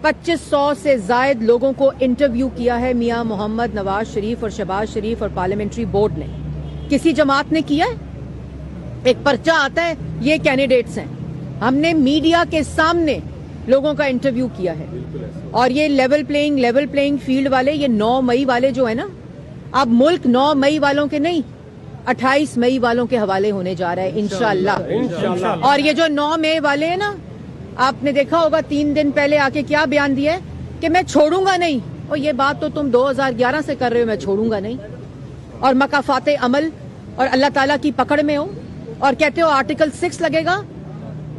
2500 سے زائد لوگوں کو انٹرویو کیا ہے میاں محمد نواز شریف اور شہباز شریف اور پارلیمنٹری بورڈ نے. کسی جماعت نے کیا ہے؟ ایک پرچہ آتا ہے یہ کینڈیڈیٹس ہیں. ہم نے میڈیا کے سامنے لوگوں کا انٹرویو کیا ہے. اور یہ لیول پلینگ فیلڈ والے، یہ 9 مئی والے جو ہے نا، اب ملک 9 مئی والوں کے نہیں 28 مئی والوں کے حوالے ہونے جا رہا ہے انشاءاللہ. اور یہ جو 9 مئی والے ہیں نا، آپ نے دیکھا ہوگا 3 دن پہلے آ کے کیا بیان دیا ہے کہ میں چھوڑوں گا نہیں. اور یہ بات تو تم 2011 سے کر رہے ہو، میں چھوڑوں گا نہیں. اور مکافات عمل اور اللہ تعالیٰ کی پکڑ میں ہو اور کہتے ہو آرٹیکل 6 لگے گا.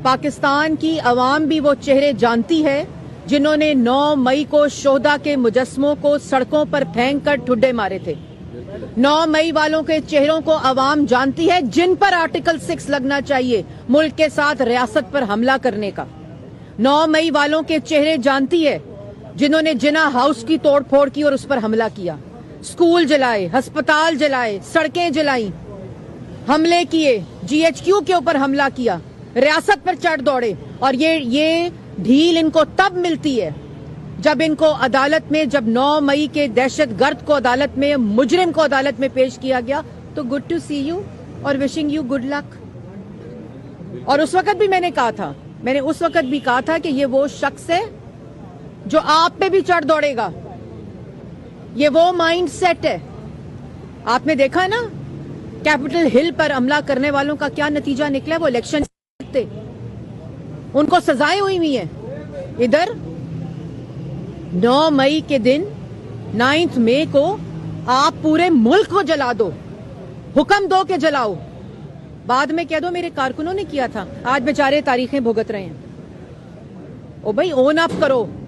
پاکستان کی عوام بھی وہ چہرے جانتی ہے جنہوں نے 9 مئی کو شہداء کے مجسموں کو سڑکوں پر پھینک کر ٹھڈے مارے تھے. 9 مئی والوں کے چہروں کو عوام جانتی ہے جن پر آرٹیکل 6 لگنا چاہیے ملک کے ساتھ ریاست پر حملہ کرنے کا. 9 مئی والوں کے چہرے جانتی ہے جنہوں نے جناح ہاؤس کی توڑ پھوڑ کی اور اس پر حملہ کیا، اسکول جلائے، ہسپتال جلائے، سڑکیں جلائیں، حملے کیے، GHQ کے اوپر حملہ کیا، ریاست پر چڑھ دوڑے. اور یہ ڈھیل ان کو تب ملتی ہے جب ان کو عدالت میں، جب 9 مئی کے دہشت گرد کو عدالت میں، مجرم کو عدالت میں پیش کیا گیا تو گڈ ٹو سی یو اور وشنگ یو گڈ لک. اور اس وقت بھی میں نے اس وقت بھی کہا تھا کہ یہ وہ شخص ہے جو آپ پہ بھی چڑھ دوڑے گا. یہ وہ مائنڈ سیٹ ہے. آپ نے دیکھا نا کیپٹل ہل پر حملہ کرنے والوں کا کیا نتیجہ نکلا. وہ الیکشن تھے، ان کو سزائیں ہوئی ہیں. ادھر 9 مئی کے دن 9 مئی کو آپ پورے ملک کو جلا دو، حکم دو کہ جلاؤ، بعد میں کہہ دو میرے کارکنوں نے کیا تھا. آج بیچارے تاریخیں بھگت رہے ہیں. او بھائی اون اپ کرو.